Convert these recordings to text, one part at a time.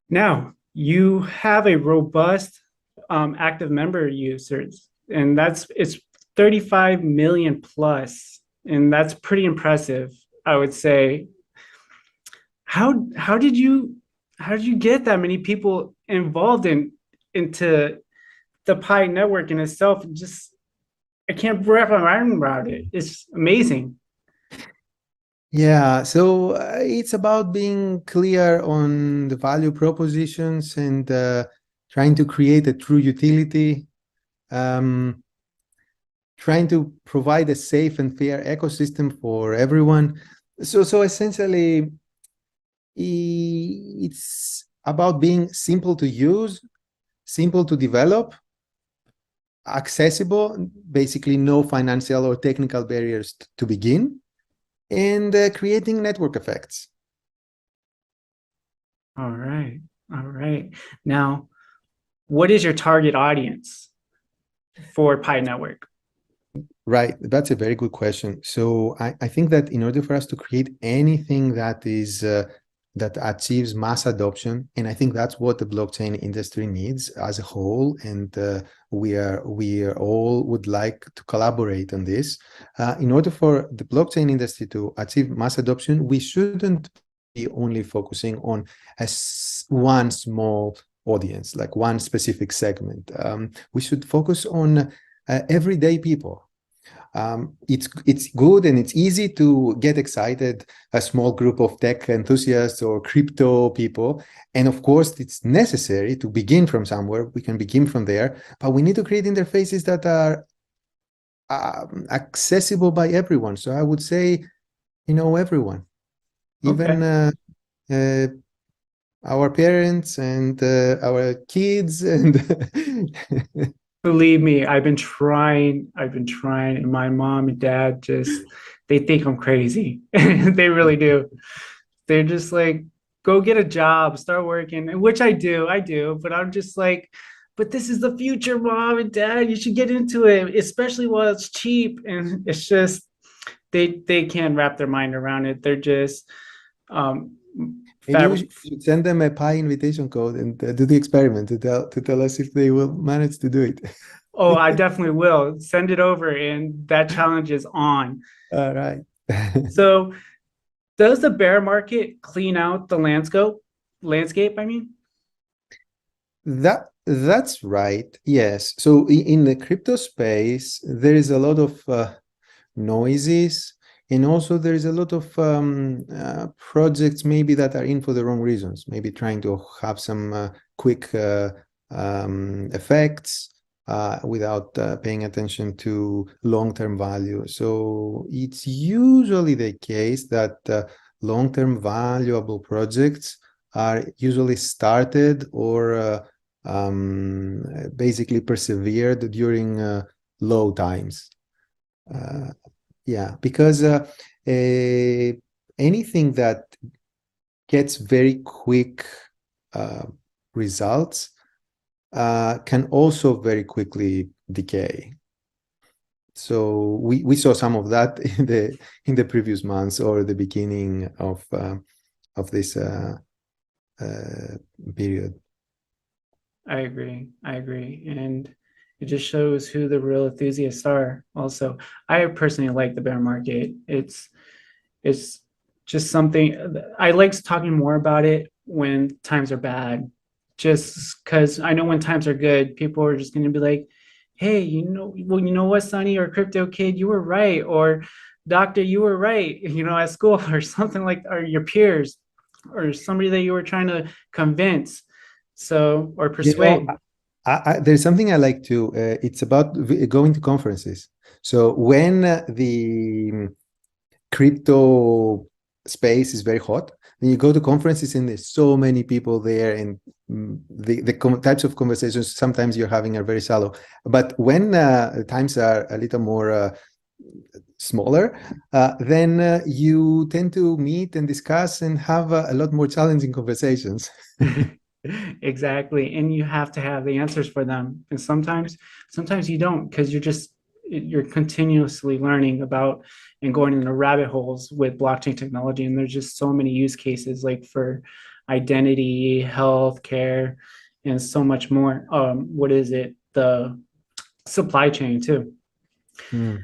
Now, you have a robust active member users, and it's 35 million plus, and that's pretty impressive, I would say. How did you get that many people involved into the Pi network in itself? Just I can't wrap my mind around it. It's amazing. Yeah, so it's about being clear on the value propositions and trying to create a true utility, um, trying to provide a safe and fair ecosystem for everyone. So essentially, it's about being simple to use, simple to develop, accessible, basically no financial or technical barriers to begin, and creating network effects. All right. All right. Now, what is your target audience for Pi Network? Right, that's a very good question. So I think that in order for us to create anything that is that achieves mass adoption, and I think that's what the blockchain industry needs as a whole, and we all would like to collaborate on this. In order for the blockchain industry to achieve mass adoption, we shouldn't be only focusing on one small audience, like one specific segment. We should focus on everyday people. It's good and it's easy to get excited, a small group of tech enthusiasts or crypto people. And of course, it's necessary to begin from somewhere. We can begin from there, but we need to create interfaces that are accessible by everyone. So I would say, everyone, even Okay. our parents and our kids and Believe me, I've been trying, and my mom and dad just they think I'm crazy. They really do. They're just like, go get a job, start working, and which I do, but I'm just like, but this is the future, mom and dad. You should get into it, especially while it's cheap. And it's just they can't wrap their mind around it. They're just um maybe we fab should send them a Pi invitation code and do the experiment to tell us if they will manage to do it. Oh, I definitely will. Send it over, and that challenge is on. All right. So does the bear market clean out the landscape, I mean? That's right. Yes. So in the crypto space, there is a lot of noises, and also there is a lot of projects maybe that are in for the wrong reasons, maybe trying to have some quick effects without paying attention to long-term value. So it's usually the case that long-term valuable projects are usually started or basically persevered during low times. Yeah, because anything that gets very quick results can also very quickly decay. So we saw some of that in the previous months or the beginning of this period. I agree. I agree. And it just shows who the real enthusiasts are. Also, I personally like the bear market. It's just something I like talking more about it when times are bad. Just because I know when times are good, people are just going to be like, "Hey, well, you know what, Sonny or crypto kid, you were right," or "Doctor, you were right," at school or something like, or your peers, or somebody that you were trying to convince, so or You know, persuade. there's something I like to. It's about going to conferences. So when the crypto space is very hot, then you go to conferences and there's so many people there, and the types of conversations sometimes you're having are very shallow. But when times are a little more smaller, then you tend to meet and discuss and have a lot more challenging conversations. Exactly. And you have to have the answers for them. And sometimes you don't, because you're continuously learning about and going into rabbit holes with blockchain technology. And there's just so many use cases, like for identity, healthcare, and so much more. The supply chain too. Mm.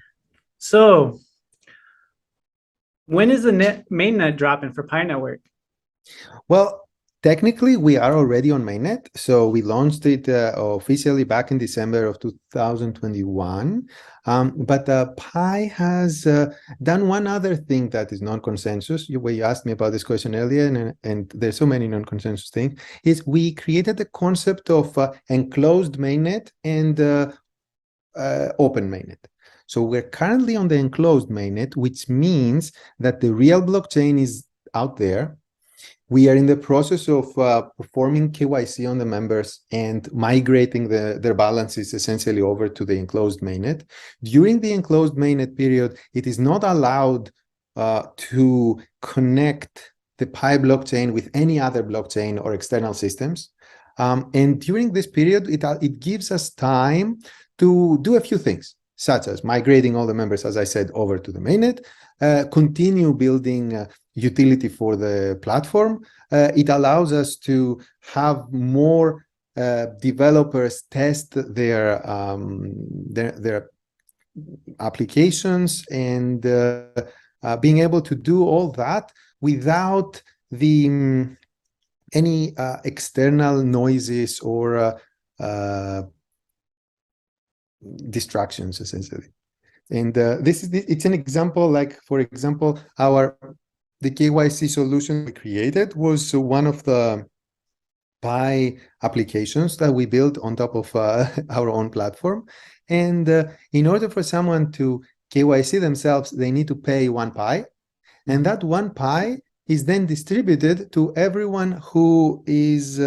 So when is the mainnet dropping for Pi Network? Well, technically, we are already on mainnet. So we launched it officially back in December of 2021. But Pi has done one other thing that is non-consensus. You asked me about this question earlier, and there's so many non-consensus things, is we created the concept of enclosed mainnet and open mainnet. So we're currently on the enclosed mainnet, which means that the real blockchain is out there. We are in the process of performing KYC on the members and migrating their balances essentially over to the enclosed mainnet. During the enclosed mainnet period, it is not allowed to connect the Pi blockchain with any other blockchain or external systems. And during this period, it gives us time to do a few things, such as migrating all the members, as I said, over to the mainnet, continue building utility for the platform. It allows us to have more developers test their applications, and being able to do all that without any external noises or distractions, essentially. And it's an example, like, for example, the KYC solution we created was one of the Pi applications that we built on top of our own platform. And in order for someone to KYC themselves, they need to pay 1 Pi. And that 1 Pi is then distributed to everyone who is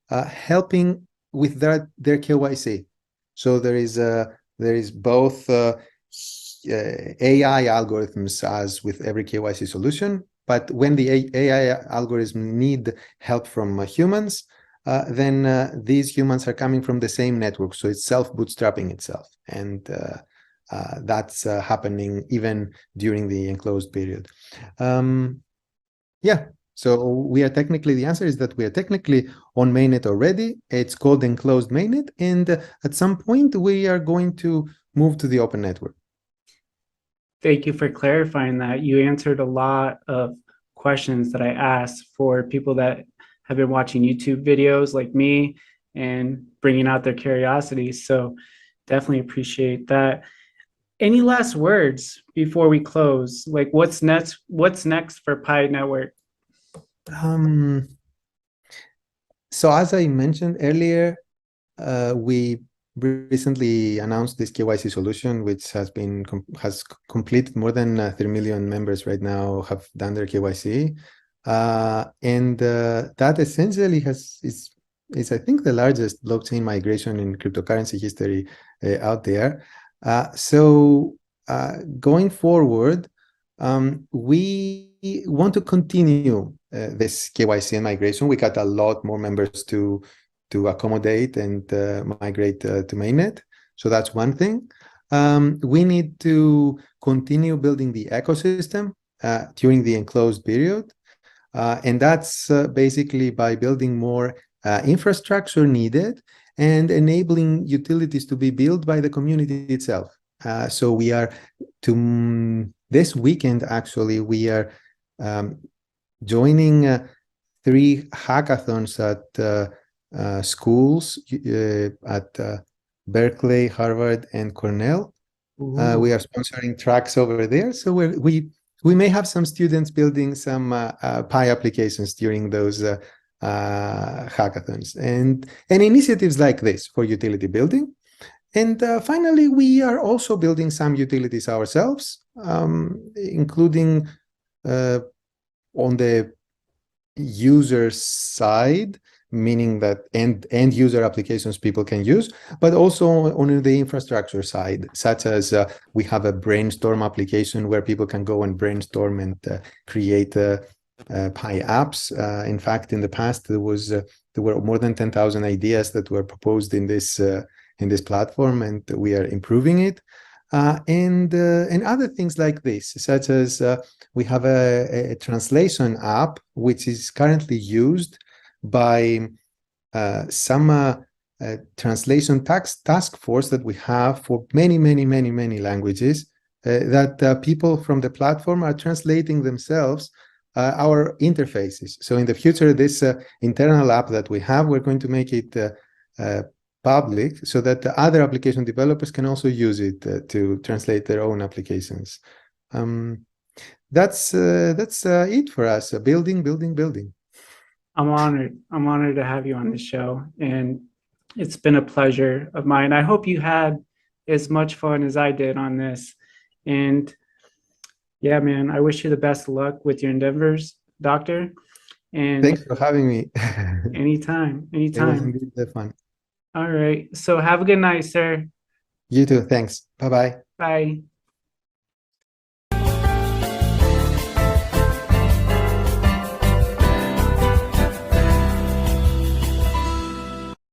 helping with their KYC. So there is both AI algorithms, as with every KYC solution, but when the AI algorithms need help from humans, then these humans are coming from the same network, so it's self-bootstrapping itself, and that's happening even during the enclosed period. Yeah, so the answer is that we are technically on mainnet already. It's called enclosed mainnet, and at some point we are going to move to the open network. Thank you for clarifying that. You answered a lot of questions that I asked for people that have been watching YouTube videos like me and bringing out their curiosities. So definitely appreciate that. Any last words before we close? Like, what's next? What's next for Pi Network? So as I mentioned earlier, we recently announced this KYC solution, which has completed more than 3 million members right now have done their KYC, and that essentially is I think the largest blockchain migration in cryptocurrency history out there. So going forward, we want to continue this KYC and migration. We got a lot more members to accommodate and migrate to mainnet. So that's one thing. We need to continue building the ecosystem during the enclosed period. And that's basically by building more infrastructure needed and enabling utilities to be built by the community itself. So we are this weekend, actually, we are joining 3 hackathons at schools at Berkeley, Harvard, and Cornell. We are sponsoring tracks over there, so we may have some students building some Pi applications during those hackathons and initiatives like this for utility building. And finally, we are also building some utilities ourselves, including on the user side, meaning that end user applications people can use, but also on the infrastructure side, such as we have a brainstorm application where people can go and brainstorm and create Pi apps. In fact, in the past, there were more than 10,000 ideas that were proposed in this platform, and we are improving it. And other things like this, such as we have a translation app, which is currently used by some translation task force that we have for many languages, that people from the platform are translating themselves our interfaces. So in the future, this internal app that we have, we're going to make it public so that the other application developers can also use it to translate their own applications. That's it for us. Building. I'm honored to have you on the show, and it's been a pleasure of mine. I hope you had as much fun as I did on this. And yeah, man, I wish you the best of luck with your endeavors, Doctor. And thanks for having me. anytime. It was indeed fun. All right. So have a good night, sir. You too. Thanks. Bye-bye. Bye.